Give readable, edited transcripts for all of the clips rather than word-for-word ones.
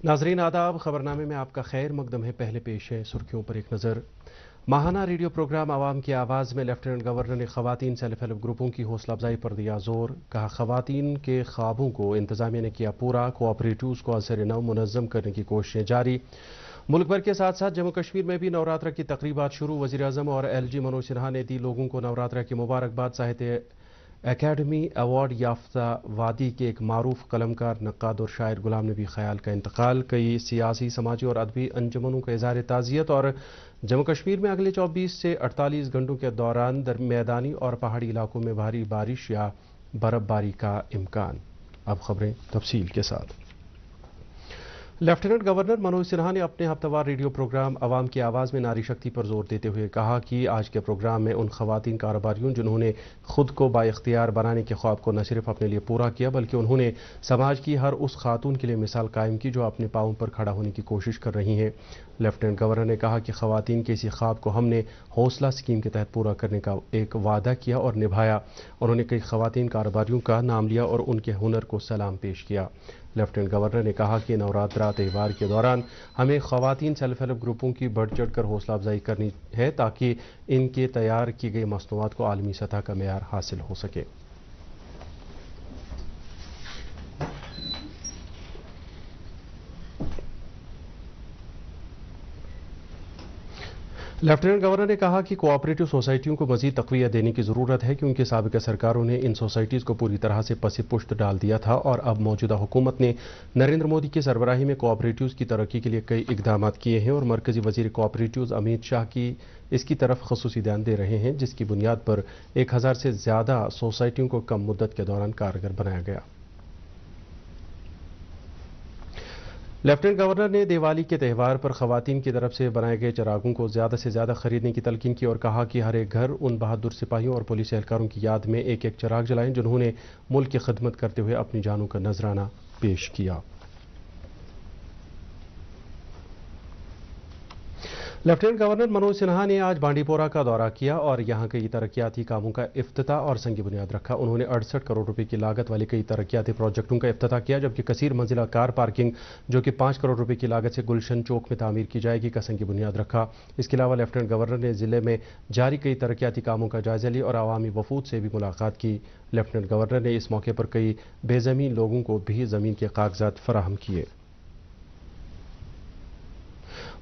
नाजरीन आदाब, खबरनामे में आपका खैर मकदम है। पहले पेश है सुर्खियों पर एक नज़र। माहाना रेडियो प्रोग्राम आवाम की आवाज़ में लेफ्टिनेंट गवर्नर ने खवातीन सेल्फ हेल्प ग्रुपों की हौसला अफजाई पर दिया जोर। कहा, खवातीन के ख्वाबों को इंतजामिया ने किया पूरा। कोऑपरेटिव्स को असर नव मुनज़्ज़म करने की कोशिशें जारी। मुल्क भर के साथ साथ जम्मू कश्मीर में भी नवरात्रा की तकरीबात शुरू। वज़ीर आज़म और LG मनोज सिन्हा ने दी लोगों को नवरात्रा की मुबारकबाद। साहित्य एकेडमी अवार्ड याफ्ता वादी के एक मारूफ कलमकार, नक्काद और शायर गुलाम नबी ख्याल का इंतकाल। कई सियासी, समाजी और अदबी अंजुमनों का इज़हार ताज़ियत। और जम्मू कश्मीर में अगले 24 से 48 घंटों के दौरान मैदानी और पहाड़ी इलाकों में भारी बारिश या बर्फबारी का इम्कान। अब खबरें तफसील के साथ। लेफ्टिनेंट गवर्नर मनोज सिन्हा ने अपने हफ्तावार रेडियो प्रोग्राम अवाम की आवाज़ में नारी शक्ति पर जोर देते हुए कहा कि आज के प्रोग्राम में उन खवातीन कारोबारियों जिन्होंने खुद को बाइख्तियार बनाने के ख्वाब को न सिर्फ अपने लिए पूरा किया, बल्कि उन्होंने समाज की हर उस खातून के लिए मिसाल कायम की जो अपने पाँव पर खड़ा होने की कोशिश कर रही हैं। लेफ्टिनेंट गवर्नर ने कहा कि खवातीन के इसी ख्वाब को हमने हौसला स्कीम के तहत पूरा करने का एक वादा किया और निभाया। उन्होंने कई खवातीन कारोबारियों का नाम लिया और उनके हुनर को सलाम पेश किया। लेफ्टिनेंट गवर्नर ने कहा कि नवरात्रा त्यौहार के दौरान हमें खवातीन सेल्फ हेल्प ग्रुपों की बढ़ चढ़ कर हौसला अफजाई करनी है ताकि इनके तैयार की गई मसनूआत को आलमी सतह का मेयार हासिल हो सके। लेफ्टिनेंट गवर्नर ने कहा कि कोऑपरेटिव सोसाइटियों को मजीद तक़वियत देने की ज़रूरत है क्योंकि साबिक़ा सरकारों ने इन सोसाइटीज़ को पूरी तरह से पसी पुश्त डाल दिया था और अब मौजूदा हुकूमत ने नरेंद्र मोदी की सरबराही में कोऑपरेटिव्स की तरक्की के लिए कई इक़दाम किए हैं और मरकज़ी वज़ीर कोऑपरेटिव्स अमित शाह की इसकी तरफ ख़ुसूसी ध्यान दे रहे हैं, जिसकी बुनियाद पर 1000 से ज़्यादा सोसाइटियों को कम मुद्दत के दौरान कारगर बनाया गया। लेफ्टिनेंट गवर्नर ने दिवाली के त्यौहार पर खवातीन की तरफ से बनाए गए चिरागों को ज़्यादा से ज़्यादा खरीदने की तलकीन की और कहा कि हर एक घर उन बहादुर सिपाहियों और पुलिस एहलकारों की याद में एक एक चिराग जलाएं जिन्होंने मुल्क की खिदमत करते हुए अपनी जानों का नजराना पेश किया। लेफ्टिनेंट गवर्नर मनोज सिन्हा ने आज बांडीपोरा का दौरा किया और यहां कई तरक्याती कामों का इफ्तिताह और संग बुनियाद रखा। उन्होंने 68 करोड़ रुपए की लागत वाले कई तरक्याती प्रोजेक्टों का इफ्तिताह किया, जबकि कसीर मंजिला कार पार्किंग जो कि 5 करोड़ रुपए की लागत से गुलशन चौक में तामीर की जाएगी का संग बुनियाद रखा। इसके अलावा लेफ्टिनेंट गवर्नर ने जिले में जारी कई तरक्याती कामों का जायजा लिया और आवामी वफूद से भी मुलाकात की। लेफ्टिनेंट गवर्नर ने इस मौके पर कई बेज़मीन लोगों को भी ज़मीन के कागजात फराहम किए।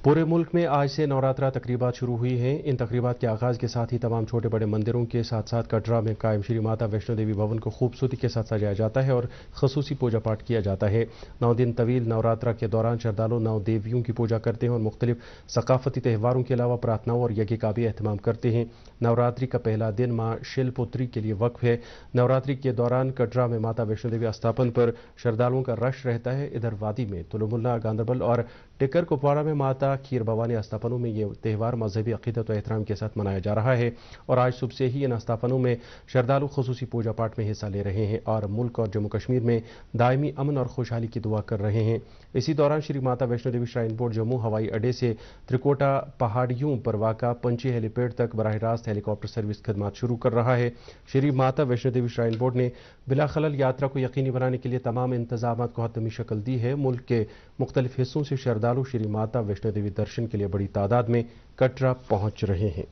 पूरे मुल्क में आज से नवरात्रा तकरीबात शुरू हुई हैं। इन तकरीबात के आगाज़ के साथ ही तमाम छोटे बड़े मंदिरों के साथ साथ कटरा में कायम श्री माता वैष्णो देवी भवन को खूबसूरती के साथ सजाया जाता है और खसूसी पूजा पाठ किया जाता है। 9 दिन तवील नवरात्रा के दौरान श्रद्धालु 9 देवियों की पूजा करते हैं और मुख्तलिफ सकाफती त्यौहारों के अलावा प्रार्थनाओं और यज्ञ का भी एहतमाम करते हैं। नवरात्रि का पहला दिन माँ शिलपुत्री के लिए वक्फ है। नवरात्रि के दौरान कटरा में माता वैष्णो देवी अस्थापन पर श्रद्धालुओं का रश रहता है। इधर वादी में तुलमुल्ला, गांधरबल और टिकर कुपवाड़ा में माता खीर भवानी अस्थापनों में ये त्यौहार मजहबी अकीदत और एहतराम के साथ मनाया जा रहा है और आज सुबह से ही इन अस्थापनों में श्रद्धालु खुसूसी पूजा पाठ में हिस्सा ले रहे हैं और मुल्क और जम्मू कश्मीर में दायमी अमन और खुशहाली की दुआ कर रहे हैं। इसी दौरान श्री माता वैष्णो देवी श्राइन बोर्ड जम्मू हवाई अड्डे से त्रिकोटा पहाड़ियों पर वाक़ा पंची हेलीपैड तक बराह रास्त हेलीकॉप्टर सर्विस खदमात शुरू कर रहा है। श्री माता वैष्णो देवी श्राइन बोर्ड ने बिला खलल यात्रा को यकीनी बनाने के लिए तमाम इंतजामात को हतमी शक्ल दी है। मुल्क के मुख्तलिफ हिस्सों से श्रद्धालु श्री माता वैष्णो देवी दर्शन के लिए बड़ी तादाद में कटरा पहुंच रहे हैं।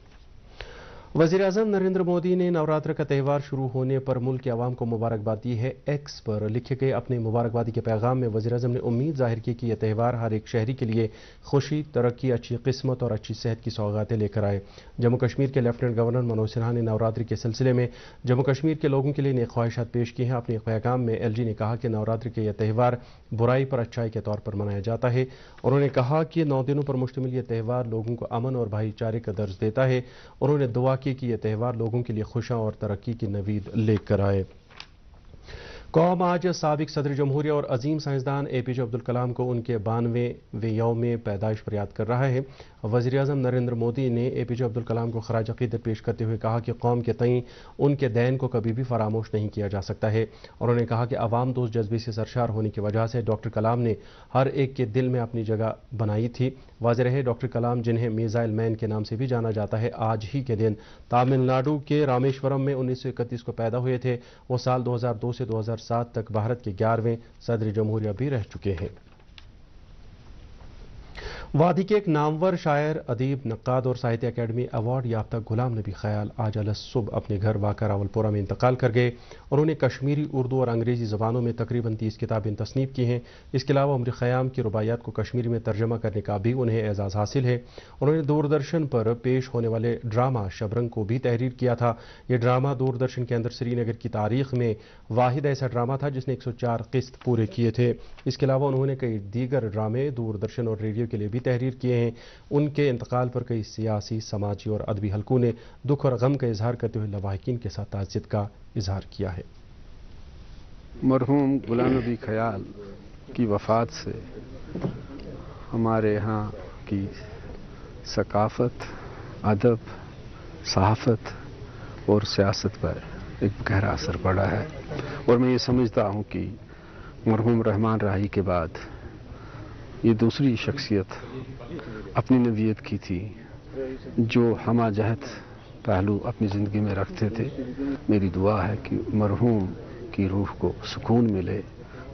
वज़ीर आज़म नरेंद्र मोदी ने नवरात्र का त्यौहार शुरू होने पर मुल्क के अवाम को मुबारकबाद दी है। एक्स पर लिखे गए अपने मुबारकबादी के पैगाम में वज़ीर आज़म ने उम्मीद जाहिर की कि यह त्यौहार हर एक शहरी के लिए खुशी, तरक्की, अच्छी किस्मत और अच्छी सेहत की सौगातें लेकर आए। जम्मू कश्मीर के लेफ्टिनेंट गवर्नर मनोज सिन्हा ने नवरात्रि के सिलसिले में जम्मू कश्मीर के लोगों के लिए नेक ख्वाहिशात पेश की हैं। अपने पैगाम में LG ने कहा कि नवरात्रि के यह त्यौहार बुराई पर अच्छाई के तौर पर मनाया जाता है। उन्होंने कहा कि 9 दिनों पर मुश्तमिल यह त्यौहार लोगों को अमन और भाईचारे का दर्ज देता है। उन्होंने दुआ की कि यह त्यौहार लोगों के लिए खुशियां और तरक्की की नवीद लेकर आए। कौम आज साबिक सदर जमहूरिया और अजीम साइंसदान APJ अब्दुल कलाम को उनके 92वें यौम पैदाइश पर याद कर रहा है। वज़ीर आज़म नरेंद्र मोदी ने APJ अब्दुल कलाम को खराज अक़ीदत पेश करते हुए कहा कि कौम के तईं उनके दैन को कभी भी फरामोश नहीं किया जा सकता है। उन्होंने कहा कि अवाम दोस्त जज्बे से सरशार होने की वजह से डॉक्टर कलाम ने हर एक के दिल में अपनी जगह बनाई थी। वाज़ेह रहे डॉक्टर कलाम, जिन्हें मिसाइल मैन के नाम से भी जाना जाता है, आज ही के दिन तमिलनाडु के रामेश्वरम में 1931 को पैदा हुए थे। वो साल 2002 से 2007 तक भारत के 11वें सदर जमहूरिया भी रह चुके हैं। وادی کے ایک نامور شاعر، ادیب، نقاد اور ساہتیہ اکیڈمی ایوارڈ یافتہ غلام نبی خیال آج الصبح اپنے گھر واقع راولپورہ میں انتقال کر گئے۔ انہوں نے کشمیری، اردو اور انگریزی زبانوں میں تقریباً 30 کتابیں تصنیف کی ہیں۔ اس کے علاوہ عمر خیام کی رباعیات کو کشمیری میں ترجمہ کرنے کا بھی انہیں اعزاز حاصل ہے۔ انہوں نے دوردرشن پر پیش ہونے والے ڈرامہ شبرنگ کو بھی تحریر کیا تھا۔ یہ ڈرامہ دوردرشن کے اندر سری نگر کی تاریخ میں واحد ایسا ڈرامہ تھا جس نے 104 قسط پورے کیے تھے۔ اس کے علاوہ انہوں نے کئی دیگر ڈرامے دوردرشن اور ریڈیو کے لیے بھی تحریر کیے ہیں۔ ان کے انتقال پر کئی سیاسی، سماجی اور ادبی حلقوں نے دکھ اور غم کا اظہار کرتے ہوئے لواحقین کے ساتھ تعزیت کا اظہار کیا ہے۔ مرحوم غلام نبی خیال کی وفات سے ہمارے ہاں کی ثقافت، ادب، صحافت اور سیاست پر ایک گہرا اثر پڑا ہے، اور میں یہ سمجھتا ہوں کہ مرحوم رحمان راہی کے بعد یہ دوسری شخصیت اپنی نوعیت کی تھی جو ہمہ جہت پہلو اپنی زندگی میں رکھتے تھے۔ میری دعا ہے کہ مرحوم کی روح کو سکون ملے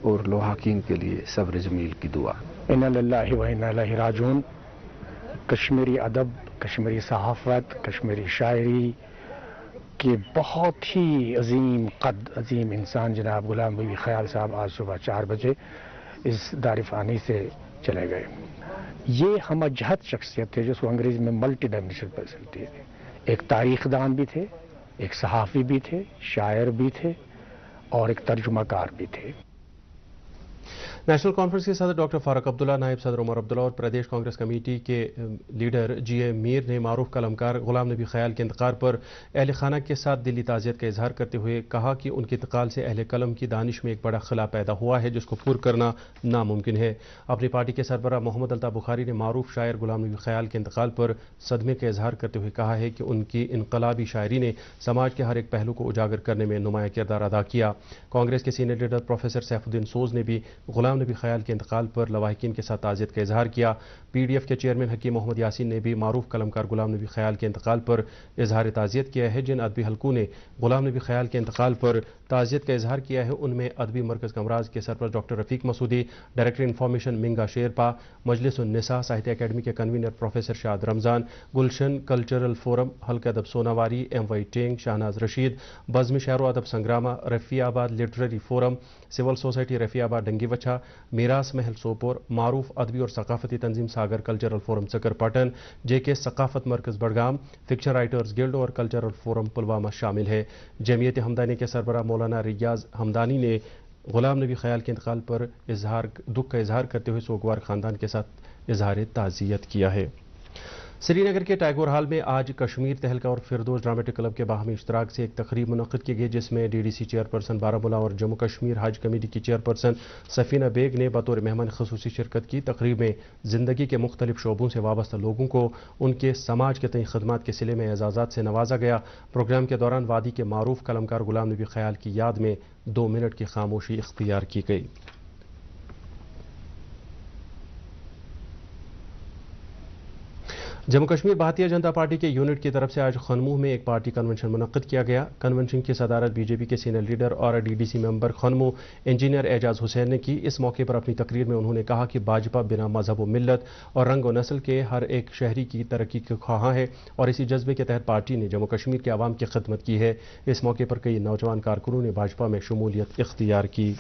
اور لواحقین کے لیے صبر جمیل کی دعا۔ انا للہ و انا الیہ راجعون۔ کشمیری ادب، کشمیری صحافت، کشمیری شاعری کے بہت ہی عظیم قد، عظیم انسان جناب غلام نبی خیال صاحب آج صبح 4 بجے اس دار فانی سے چلے گئے۔ یہ ہمہ جہت شخصیت تھے جس کو انگریزی میں ملٹی ڈائمینشنل پرسنالٹی تھے۔ ایک تاریخ دان بھی تھے، ایک صحافی بھی تھے، شاعر بھی تھے اور ایک ترجمہ کار بھی تھے۔ نیشنل کانفرنس کے صدر ڈاکٹر فاروق عبداللہ، نائب صدر عمر عبداللہ اور پردیش کانگریس کمیٹی کے لیڈر جی اے میر نے معروف قلمکار غلام نبی خیال کے انتقال پر اہل خانہ کے ساتھ دلی تعزیت کا اظہار کرتے ہوئے کہا کہ ان کے انتقال سے اہل قلم کی دانش میں ایک بڑا خلا پیدا ہوا ہے جس کو پور کرنا ناممکن ہے۔ اپنی پارٹی کے سربراہ محمد الطاف بخاری نے معروف شاعر غلام نبی خیال کے انتقال پر صدمے کا اظہار کرتے ہوئے کہا ہے کہ ان کی انقلابی شاعری نے سماج کے ہر ایک پہلو کو اجاگر کرنے میں نمایاں کردار ادا کیا۔ کانگریس کے سینئر لیڈر پروفیسر سیف الدین سوز نے بھی غلام نبی خیال کے انتقال پر لواحقین کے ساتھ تعزیت کا اظہار کیا۔ پی ڈی ایف کے چیئرمین حکیم محمد یاسین نے بھی معروف قلمکار غلام نبی خیال کے انتقال پر اظہار تعزیت کیا ہے۔ جن ادبی حلقوں نے غلام نبی خیال کے انتقال پر تعزیت کا اظہار کیا ہے ان میں ادبی مرکز کمراز کے سرپرست ڈاکٹر رفیق مسعودی، ڈائریکٹر انفارمیشن منگا شیرپا، مجلس النساء ساہتیہ اکیڈمی کے کنوینر پروفیسر شاد رمضان، گلشن کلچرل فورم، حلقہ ادب سوناواری، ایم وائی ٹینگ، شاہناز رشید، بزم شعر و ادب سنگرامہ، رفیع آباد literary forum, civil society Rafi آباد ڈنگی وچھا، میراث محل سوپور، معروف ادبی اور ثقافتی تنظیم ساگر کلچرل فورم سکر پٹن، جے کے ثقافت مرکز بڑگام، فکشن رائٹرز گلڈ اور کلچرل فورم پلوامہ شامل ہے۔ جمعیت ہمدانی کے سربراہ مولانا ریاض ہمدانی نے غلام نبی خیال کے انتقال پر دکھ کا اظہار کرتے ہوئے سوگوار خاندان کے ساتھ اظہار تعزیت کیا ہے۔ سری نگر کے ٹیگور ہال میں آج کشمیر تہلکہ اور فردوس ڈرامٹک کلب کے باہمی اشتراک سے ایک تقریب منعقد کی گئی جس میں D D C chairperson Baramulla اور جموں کشمیر حج کمیٹی کی چیئرپرسن سفینہ بیگ نے بطور مہمان خصوصی شرکت کی۔ تقریب میں زندگی کے مختلف شعبوں سے وابستہ لوگوں کو ان کے سماج کے تئیں خدمات کے صلے میں اعزازات سے نوازا گیا۔ پروگرام کے دوران وادی کے معروف قلمکار غلام نبی خیال کی یاد میں 2 منٹ کی خاموشی اختیار کی گئی۔ جموں کشمیر بھارتیہ جنتا پارٹی کے یونٹ کی طرف سے آج خنموہ میں ایک پارٹی کنونشن منعقد کیا گیا۔ کنونشن کی صدارت بی جے پی کے سینئر لیڈر اور ڈی ڈی سی ممبر خنموہ انجینئر اعجاز حسین نے کی۔ اس موقع پر اپنی تقریر میں انہوں نے کہا کہ بھاجپا بنا مذہب و ملت اور رنگ و نسل کے ہر ایک شہری کی ترقی کے خواہاں ہے اور اسی جذبے کے تحت پارٹی نے جموں کشمیر کے عوام کی خدمت کی ہے۔ اس موقع پر کئی نوجوان کارکنوں نے بھاجپا میں شمولیت اختیار کی۔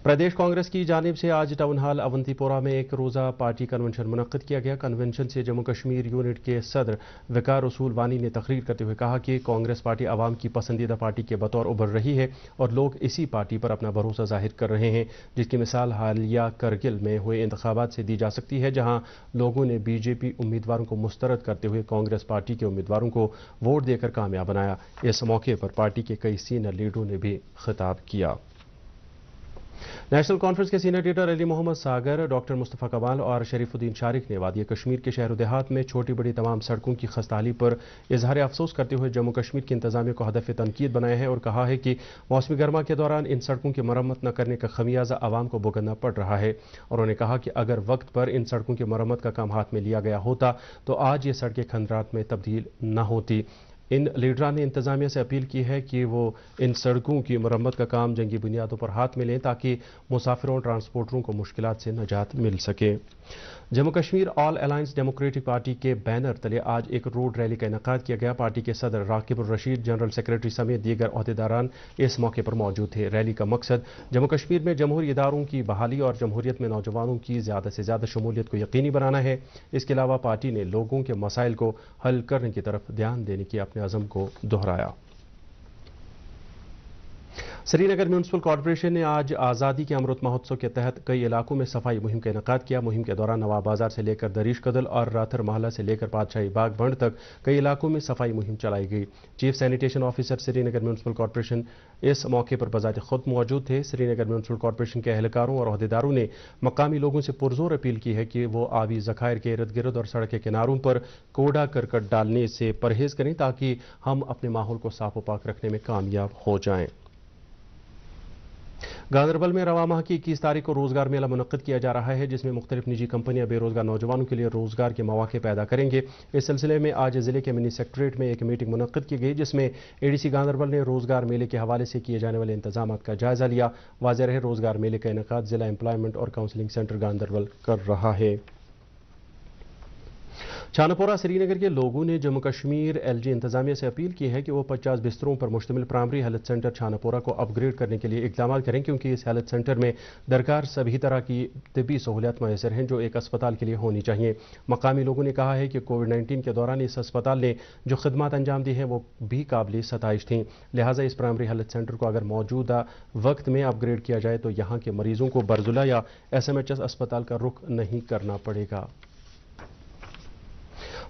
پردیش کانگریس کی جانب سے آج ٹاؤن ہال اونتی پورہ میں ایک روزہ پارٹی کنونشن منعقد کیا گیا۔ کنونشن سے جموں کشمیر یونٹ کے صدر وقار رسول وانی نے تقریر کرتے ہوئے کہا کہ کانگریس پارٹی عوام کی پسندیدہ پارٹی کے بطور ابھر رہی ہے اور لوگ اسی پارٹی پر اپنا بھروسہ ظاہر کر رہے ہیں، جس کی مثال حالیہ کرگل میں ہوئے انتخابات سے دی جا سکتی ہے جہاں لوگوں نے بی جے پی امیدواروں کو مسترد کرتے ہوئے کانگریس پارٹی کے امیدواروں کو ووٹ دے کر کامیاب بنایا۔ اس موقع پر پارٹی کے کئی سینئر لیڈروں نے بھی خطاب کیا۔ نیشنل کانفرنس کے سینئر لیڈر علی محمد ساگر، ڈاکٹر مصطفیٰ کمال اور شریف الدین شارق نے وادی کشمیر کے شہر و دیہات میں چھوٹی بڑی تمام سڑکوں کی خستحالی پر اظہار افسوس کرتے ہوئے جموں کشمیر کی انتظامیہ کو ہدف تنقید بنایا ہے اور کہا ہے کہ موسم گرما کے دوران ان سڑکوں کی مرمت نہ کرنے کا خمیازہ عوام کو بھگتنا پڑ رہا ہے۔ انہوں نے کہا کہ اگر وقت پر ان سڑکوں کی مرمت کا کام ہاتھ میں لیا گیا ہوتا تو آج یہ سڑکیں کھنڈرات میں تبدیل نہ ہوتی۔ इन लीडरान ने इंतजामिया से अपील की है कि वो इन सड़कों की मरम्मत का काम जंगी बुनियादों पर हाथ में लें ताकि मुसाफिरों और ट्रांसपोर्टरों को मुश्किलात से निजात मिल सके। Jammu Kashmir all alliance democratic party के बैनर तले आज एक रोड रैली का इनेकाद किया गया। पार्टी के सदर राकिब उर रशीद, जनरल सेक्रेटरी समेत दीगर ओहदेदारान इस मौके पर मौजूद थे। रैली का मकसद जम्मू कश्मीर में जमहूरी इदारों की बहाली और जमहूरियत में नौजवानों की ज़्यादा से ज़्यादा शमूलियत को यकीनी बनाना है। इसके अलावा पार्टी ने लोगों के मसाइल को हल करने की तरफ ध्यान देने की अपने अज़म को दोहराया। श्रीनगर म्यूनसिपल कॉर्पोरेशन ने आज आज़ादी के अमृत महोत्सव के तहत कई इलाकों में सफाई मुहिम का इनेकाद किया। मुहिम के दौरान नवाब बाजार से लेकर दरीश कदल और राथर महला से लेकर पातशाही बाग बंड तक कई इलाकों में सफाई मुहिम चलाई गई। Chief sanitation officer Srinagar municipal corporation इस मौके पर बजाते खुद मौजूद थे। श्रीनगर म्यूनसिपल कॉर्पोरेशन के एहलकारों और अहदेदारों ने मकामी लोगों से पुरजोर अपील की है कि वो आबी ज़खायर के इर्द गिर्द और सड़क के किनारों पर कूड़ा करकट डालने से परहेज करें ताकि हम अपने माहौल को साफ व पाक रखने में कामयाब हो जाएं। गांदरबल में रवा माह की 21 तारीख को रोजगार मेला मुनक्किद किया जा रहा है, जिसमें मुख्तलिफ निजी कंपनियां बेरोजगार नौजवानों के लिए रोजगार के मौके पैदा करेंगे। इस सिलसिले में आज जिले के मिनी सेक्रेटरीट में एक मीटिंग मुनक्किद की गई, जिसमें एडीसी गांदरबल ने रोजगार मेले के हवाले से किए जाने वाले इंतजाम का जायजा लिया। वाज़ेह रहे रोजगार मेले का इनेकाद जिला एम्प्लॉयमेंट और काउंसलिंग सेंटर गांदरबल कर रहा है। छानापोरा श्रीनगर के लोगों ने जम्मू कश्मीर एलजी इंतजामिया से अपील की है कि वो 50 बिस्तरों पर मुश्तमिल प्राइमरी हेल्थ सेंटर छानापोरा को अपग्रेड करने के लिए इकदाम करें, क्योंकि इस हेल्थ सेंटर में दरकार सभी तरह की तिब्बी सहूलियात मैसर हैं जो एक अस्पताल के लिए होनी चाहिए। मकामी लोगों ने कहा है कि कोविड-19 के दौरान इस अस्पताल ने जो खिदमत अंजाम दी है वो भी काबिल सताइश थी। लिहाजा इस प्राइमरी हेल्थ सेंटर को अगर मौजूदा वक्त में अपग्रेड किया जाए तो यहाँ के मरीजों को बरजुला या SMHS अस्पताल का रुख नहीं करना पड़ेगा।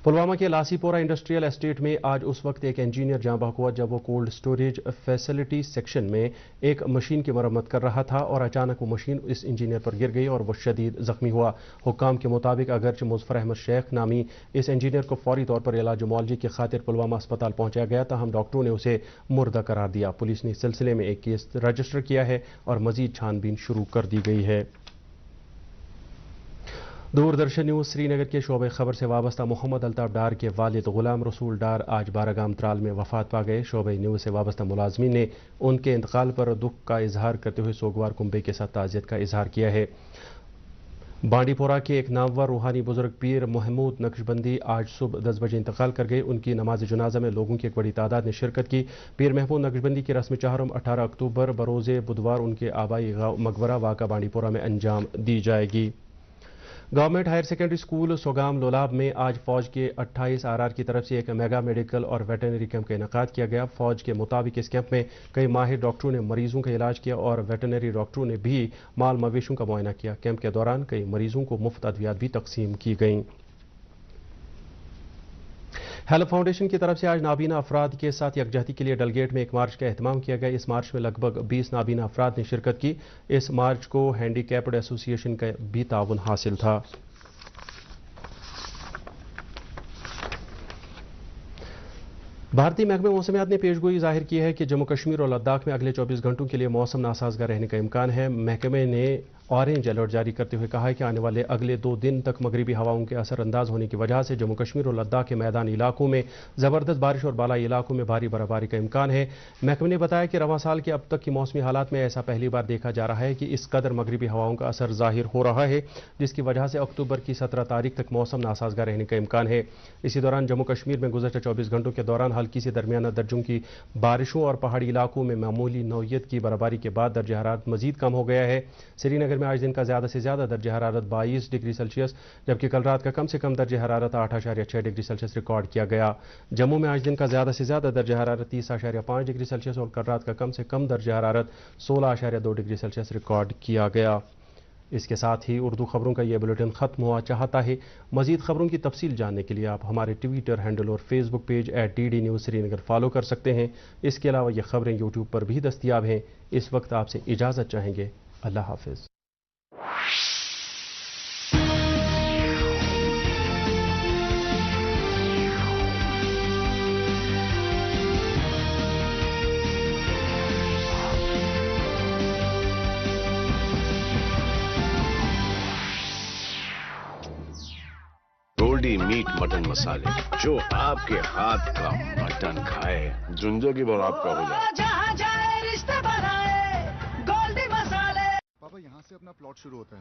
पुलवामा के लासीपोरा इंडस्ट्रियल एस्टेट में आज उस वक्त एक इंजीनियर जाँ बहक हुआ जब वो कोल्ड स्टोरेज फैसिलिटी सेक्शन में एक मशीन की मरम्मत कर रहा था और अचानक वो मशीन इस इंजीनियर पर गिर गई और वो शदीद जख्मी हुआ। हुक्काम के मुताबिक अगरचे मुजफ्फर अहमद शेख नामी इस इंजीनियर को फौरी तौर पर इलाज मुआवजे की खातिर पुलवामा अस्पताल पहुंचाया गया, ताहम डॉक्टरों ने उसे मुर्दा करार दिया। पुलिस ने इस सिलसिले में एक केस रजिस्टर किया है और मजीद छानबीन शुरू कर दी गई है। दूरदर्शन न्यूज़ श्रीनगर के शोबे खबर से वाबस्ता मोहम्मद अल्ताफ डार के वालिद गुलाम रसूल डार आज बारागाम त्राल में वफात पा गए। शोबे न्यूज़ से वाबस्ता मुलाजमीन ने उनके इंतकाल पर दुख का इजहार करते हुए सोगवार कुंबे के साथ ताज़ियत का इजहार किया है। बांडीपोरा के एक नामवर रूहानी बुजुर्ग पीर महमूद नक्शबंदी आज सुबह 10 बजे इंतकाल कर गए। उनकी नमाज जनाजा में लोगों की एक बड़ी तादाद ने शिरकत की। पीर महमूद नक्शबंदी की रस्म चहरम 18 अक्टूबर बरोज़े बुधवार उनके आबाई मकबरा वाक़ा बांडीपोरा में अंजाम दी जाएगी। Government higher secondary school Sogam Lolab में आज फौज के 28 RR की तरफ से एक मेगा मेडिकल और वेटनरी कैंप का इनेकाद किया गया। फौज के मुताबिक इस कैंप में कई माहिर डॉक्टरों ने मरीजों का इलाज किया और वेटनरी डॉक्टरों ने भी माल मवेशियों का मुआयना किया। कैंप के दौरान कई मरीजों को मुफ्त अद्वियात भी तकसीम की गईं। हेल्प फाउंडेशन की तरफ से आज नाबीना अफराद के साथ यकजहती के लिए डलगेट में एक मार्च का एहतमाम किया गया। इस मार्च में लगभग 20 नाबीना अफराद ने शिरकत की। इस मार्च को हैंडीकैप्ड एसोसिएशन का भी ताउन हासिल था। भारतीय महकमे मौसमियात ने पेशगोई जाहिर की है कि जम्मू कश्मीर और लद्दाख में अगले 24 घंटों के लिए मौसम नासाजगार रहने का इम्कान है। महकमे ने ऑरेंज अलर्ट जारी करते हुए कहा है कि आने वाले अगले 2 दिन तक मगरिबी हवाओं के असरअंदाज होने की वजह से जम्मू कश्मीर और लद्दाख के मैदानी इलाकों में ज़बरदस्त बारिश और बालाई इलाकों में भारी बर्फबारी का इम्कान है। महकमे ने बताया कि रवां साल के अब तक की मौसमी हालात में ऐसा पहली बार देखा जा रहा है कि इस कदर मगरिबी हवाओं का असर जाहिर हो रहा है, जिसकी वजह से अक्टूबर की 17 तारीख तक मौसम नासाजगार रहने का इम्कान है। इसी दौरान जम्मू कश्मीर में गुज़श्ता 24 घंटों के दौरान हल्की से दरमियाना दर्जों की बारिशों और पहाड़ी इलाकों में मामूली नौयत की बर्फबारी के बाद दर्जा हरारत मजीद कम हो गया है। श्रीनगर में आज दिन का ज़्यादा से ज़्यादा दर्जा हरारत 22 डिग्री सेल्सियस जबकि कल रात का कम से कम दर्जा हरारत 8.6 डिग्री सेल्सियस रिकॉर्ड किया गया। जम्मू में आज दिन का ज़्यादा से ज़्यादा दर्जा हरारत 30.5 डिग्री सेल्सियस और कल रात का कम से कम दर्जा हरारत 16.2 डिग्री सेल्सियस रिकॉर्ड किया गया। इसके साथ ही उर्दू खबरों का यह बुलेटिन ख़त्म हुआ चाहता है। मज़ीद खबरों की तफसील जानने के लिए आप हमारे ट्विटर हैंडल और Facebook page @DD news Srinagar follow कर सकते हैं। इसके अलावा ये खबरें यूट्यूब पर भी दस्तियाब हैं। इस वक्त आपसे इजाज़त चाहेंगे। अल्लाह हाफिज़। मीट मटन मसाले, जो आपके हाथ का मटन खाए जिंदगी भर आपका हो जाए। जहाँ जाए रिश्ते बनाए गोल्डी मसाले। पापा यहाँ से अपना प्लॉट शुरू होता है।